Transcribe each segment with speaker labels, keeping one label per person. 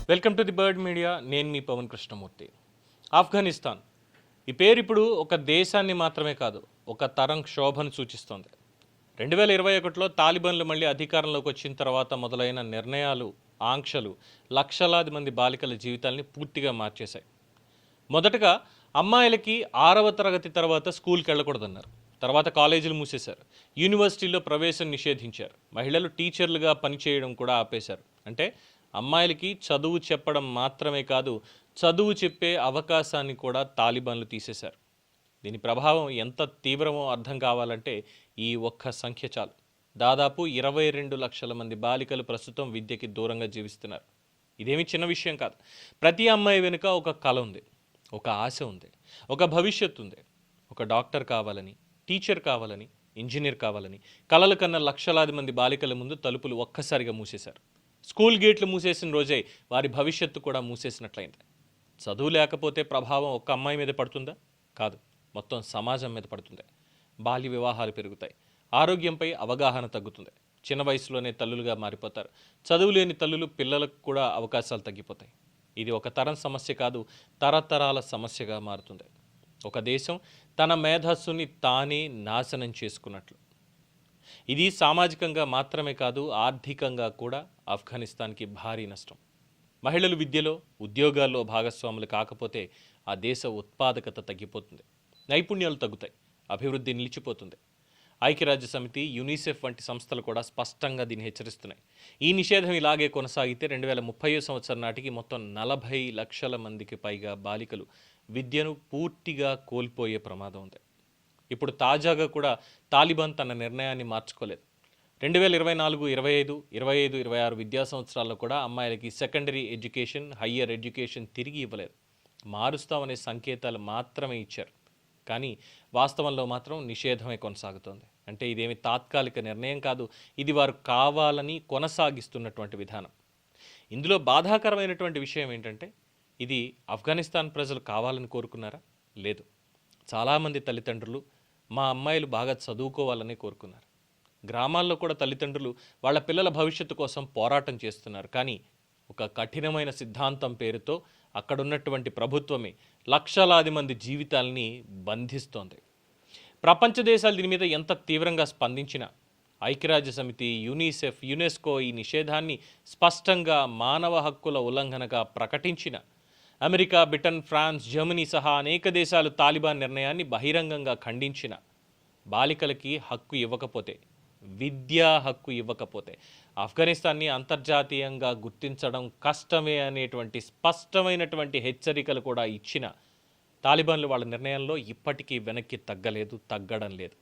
Speaker 1: Welcome to the bird media. నేను మీ పవన్ కృష్ణమూర్తి. ఆఫ్ఘనిస్తాన్ ఈ పేరు ఇప్పుడు ఒక దేశాన్ని మాత్రమే కాదు, ఒక తరం క్షోభను సూచిస్తోంది. 2021లో తాలిబాన్లు మళ్ళీ అధికారంలోకి వచ్చిన తర్వాత మొదలైన నిర్ణయాలు, ఆంక్షలు లక్షలాది మంది బాలికల జీవితాల్ని పూర్తిగా మార్చేశాయి. మొదటగా అమ్మాయిలకి 6వ తరగతి తర్వాత స్కూల్కి వెళ్ళకూడదన్నారు. తర్వాత కాలేజీలు మూసేశారు. యూనివర్సిటీల్లో ప్రవేశం నిషేధించారు. మహిళలు టీచర్లుగా పనిచేయడం కూడా ఆపేశారు. అంటే అమ్మాయిలకి చదువు చెప్పడం మాత్రమే కాదు, చదువు చెప్పే అవకాశాన్ని కూడా తాలిబాన్లు తీసేశారు. దీని ప్రభావం ఎంత తీవ్రమో అర్థం కావాలంటే ఈ ఒక్క సంఖ్య చాలు. దాదాపు 22 లక్షల మంది బాలికలు ప్రస్తుతం విద్యకి దూరంగా జీవిస్తున్నారు. ఇదేమీ చిన్న విషయం కాదు. ప్రతి అమ్మాయి వెనుక ఒక కల ఉంది, ఒక ఆశ ఉంది, ఒక భవిష్యత్తు ఉంది. ఒక డాక్టర్ కావాలని, టీచర్ కావాలని, ఇంజనీర్ కావాలని కలలు కన్న లక్షలాది మంది బాలికల ముందు తలుపులు ఒక్కసారిగా మూసేశారు. స్కూల్ గేట్లు మూసేసిన రోజే వారి భవిష్యత్తు కూడా మూసేసినట్లయింది. చదువు లేకపోతే ప్రభావం ఒక్క అమ్మాయి మీద పడుతుందా? కాదు, మొత్తం సమాజం మీద పడుతుంది. బాల్య వివాహాలు పెరుగుతాయి, ఆరోగ్యంపై అవగాహన తగ్గుతుంది, చిన్న వయసులోనే తల్లులుగా మారిపోతారు. చదువు లేని తల్లులు పిల్లలకు కూడా అవకాశాలు తగ్గిపోతాయి. ఇది ఒక తరం సమస్య కాదు, తరతరాల సమస్యగా మారుతుంది. ఒక దేశం తన మేధస్సుని తానే నాశనం చేసుకున్నట్లు. ఇది సామాజికంగా మాత్రమే కాదు, ఆర్థికంగా కూడా ఆఫ్ఘనిస్తాన్కి భారీ నష్టం. మహిళలు విద్యలో, ఉద్యోగాల్లో భాగస్వాములు కాకపోతే ఆ దేశ ఉత్పాదకత తగ్గిపోతుంది, నైపుణ్యాలు తగ్గుతాయి, అభివృద్ధి నిలిచిపోతుంది. ఐక్యరాజ్య సమితి, యునిసెఫ్ వంటి సంస్థలు కూడా స్పష్టంగా దీన్ని హెచ్చరిస్తున్నాయి. ఈ నిషేధం ఇలాగే కొనసాగితే 2030 సంవత్సరం నాటికి మొత్తం 40 లక్షల మందికి పైగా బాలికలు విద్యను పూర్తిగా కోల్పోయే ప్రమాదం ఉంది. ఇప్పుడు తాజాగా కూడా తాలిబాన్ తన నిర్ణయాన్ని మార్చుకోలేదు. 2024, 25, 26 విద్యా సంవత్సరాల్లో కూడా అమ్మాయిలకి సెకండరీ ఎడ్యుకేషన్, హయ్యర్ ఎడ్యుకేషన్ తిరిగి ఇవ్వలేదు. మారుస్తామనే సంకేతాలు మాత్రమే ఇచ్చారు. కానీ వాస్తవంలో మాత్రం నిషేధమే కొనసాగుతోంది. అంటే ఇదేమి తాత్కాలిక నిర్ణయం కాదు, ఇది వారు కావాలని కొనసాగిస్తున్నటువంటి విధానం. ఇందులో బాధాకరమైనటువంటి విషయం ఏంటంటే, ఇది ఆఫ్ఘనిస్తాన్ ప్రజలు కావాలని కోరుకున్నారా? లేదు. చాలామంది తల్లిదండ్రులు మా అమ్మాయిలు బాగా చదువుకోవాలని కోరుకున్నారు. గ్రామాల్లో కూడా తల్లిదండ్రులు వాళ్ళ పిల్లల భవిష్యత్తు కోసం పోరాటం చేస్తున్నారు. కానీ ఒక కఠినమైన సిద్ధాంతం పేరుతో అక్కడున్నటువంటి ప్రభుత్వమే లక్షలాది మంది జీవితాలని బంధిస్తోంది. ప్రపంచ దేశాలు దీని మీద ఎంత తీవ్రంగా స్పందించినా, ఐక్యరాజ్య సమితి, యునిసెఫ్, యునెస్కో ఈ నిషేధాన్ని స్పష్టంగా మానవ హక్కుల ఉల్లంఘనగా ప్రకటించిన, అమెరికా, బ్రిటన్, ఫ్రాన్స్, జర్మనీ సహా అనేక దేశాలు తాలిబాన్ నిర్ణయాన్ని బహిరంగంగా ఖండించిన, బాలికలకి హక్కు ఇవ్వకపోతే, విద్యా హక్కు ఇవ్వకపోతే ఆఫ్ఘనిస్తాన్ని అంతర్జాతీయంగా గుర్తించడం కష్టమే అనేటువంటి స్పష్టమైనటువంటి హెచ్చరికలు కూడా ఇచ్చిన తాలిబాన్లు వాళ్ళ నిర్ణయంలో ఇప్పటికీ వెనక్కి తగ్గలేదు, తగ్గడం లేదు.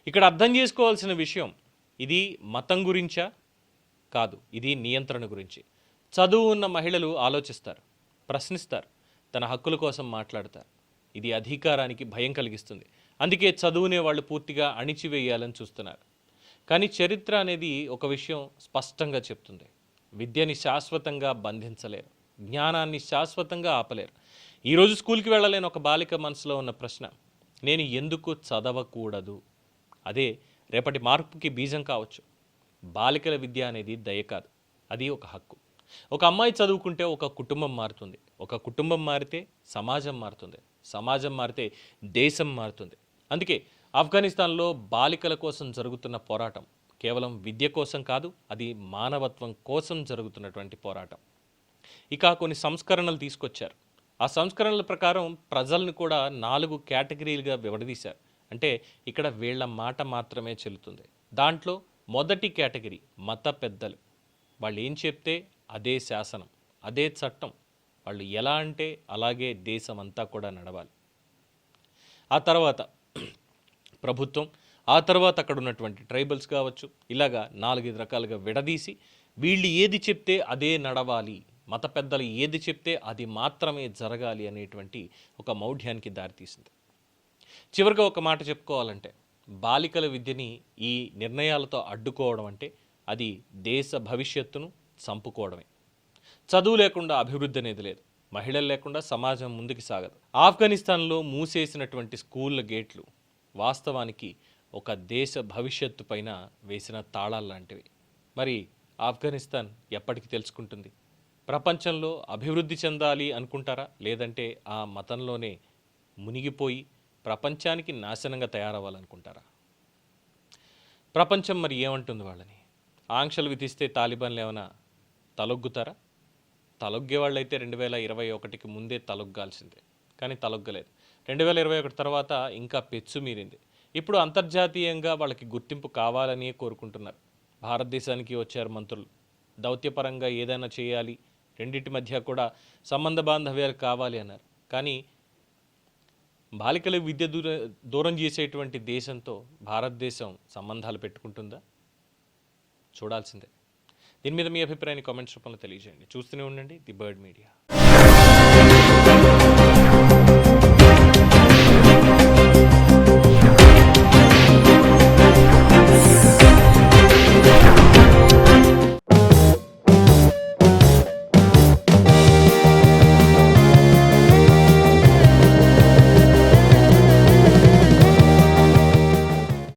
Speaker 1: ఇక్కడ అర్థం చేసుకోవాల్సిన విషయం, ఇది మతం గురించా? కాదు, ఇది నియంత్రణ గురించి. చదువు ఉన్న మహిళలు ఆలోచిస్తారు, ప్రశ్నిస్తారు, తన హక్కుల కోసం మాట్లాడతారు. ఇది అధికారానికి భయం కలిగిస్తుంది. అందుకే చదువునే వాళ్ళు పూర్తిగా అణిచివేయాలని చూస్తున్నారు. కానీ చరిత్ర అనేది ఒక విషయం స్పష్టంగా చెప్తుంది. విద్యని శాశ్వతంగా బంధించలేరు, జ్ఞానాన్ని శాశ్వతంగా ఆపలేరు. ఈరోజు స్కూల్కి వెళ్ళలేని ఒక బాలిక మనసులో ఉన్న ప్రశ్న, నేను ఎందుకు చదవకూడదు? అదే రేపటి మార్పుకి బీజం కావచ్చు. బాలికల విద్య అనేది దయ కాదు, అది ఒక హక్కు. ఒక అమ్మాయి చదువుకుంటే ఒక కుటుంబం మారుతుంది, ఒక కుటుంబం మారితే సమాజం మారుతుంది, సమాజం మారితే దేశం మారుతుంది. అందుకే ఆఫ్ఘనిస్తాన్లో బాలికల కోసం జరుగుతున్న పోరాటం కేవలం విద్య కోసం కాదు, అది మానవత్వం కోసం జరుగుతున్నటువంటి పోరాటం. ఇక కొన్ని సంస్కరణలు తీసుకొచ్చారు. ఆ సంస్కరణల ప్రకారం ప్రజలను కూడా 4 కేటగిరీలుగా విడదీశారు. అంటే ఇక్కడ వీళ్ళ మాట మాత్రమే చెల్లుతుంది. దాంట్లో మొదటి కేటగిరీ మత పెద్దలు. వాళ్ళు ఏం చెప్తే అదే శాసనం, అదే చట్టం. వాళ్ళు ఎలా అంటే అలాగే దేశం అంతా కూడా నడవాలి. ఆ తర్వాత ప్రభుత్వం, ఆ తర్వాత అక్కడ ఉన్నటువంటి ట్రైబల్స్ కావచ్చు, ఇలాగా 4 రకాలుగా విడదీసి వీళ్ళు ఏది చెప్తే అదే నడవాలి, మత పెద్దలు ఏది చెప్తే అది మాత్రమే జరగాలి అనేటువంటి ఒక మౌఢ్యానికి దారితీసింది. చివరిగా ఒక మాట చెప్పుకోవాలంటే, బాలికల విద్యని ఈ నిర్ణయాలతో అడ్డుకోవడం అంటే అది దేశ భవిష్యత్తును చంపుకోవడమే. చదువు లేకుండా అభివృద్ధి అనేది లేదు, మహిళలు లేకుండా సమాజం ముందుకు సాగదు. ఆఫ్ఘనిస్తాన్లో మూసేసినటువంటి స్కూళ్ళ గేట్లు వాస్తవానికి ఒక దేశ భవిష్యత్తు పైన వేసిన తాళాలు లాంటివి. మరి ఆఫ్ఘనిస్తాన్ ఎప్పటికి తెలుసుకుంటుంది? ప్రపంచంలో అభివృద్ధి చెందాలి అనుకుంటారా, లేదంటే ఆ మతంలోనే మునిగిపోయి ప్రపంచానికి నాశనంగా తయారవ్వాలనుకుంటారా? ప్రపంచం మరి ఏమంటుంది వాళ్ళని? ఆంక్షలు విధిస్తే తాలిబాన్లు ఏమైనా తలొగ్గుతారా? తలొగ్గే వాళ్ళైతే 2021కి ముందే తలొగ్గాల్సిందే, కానీ తలొగ్గలేదు. 2021 తర్వాత ఇంకా పెచ్చు మీరింది. ఇప్పుడు అంతర్జాతీయంగా వాళ్ళకి గుర్తింపు కావాలని కోరుకుంటున్నారు. భారతదేశానికి వచ్చారు మంత్రులు, దౌత్యపరంగా ఏదైనా చేయాలి, రెండింటి మధ్య కూడా సంబంధ బాంధవ్యాలు కావాలి అన్నారు. కానీ బాలికల విద్య దూరం చేసేటువంటి దేశంతో భారతదేశం సంబంధాలు పెట్టుకుంటుందా? చూడాల్సిందే. దీని మీద మీ అభిప్రాయాన్ని కామెంట్స్ రూపంలో తెలియజేయండి. చూస్తూనే ఉండండి ది బర్డ్ మీడియా.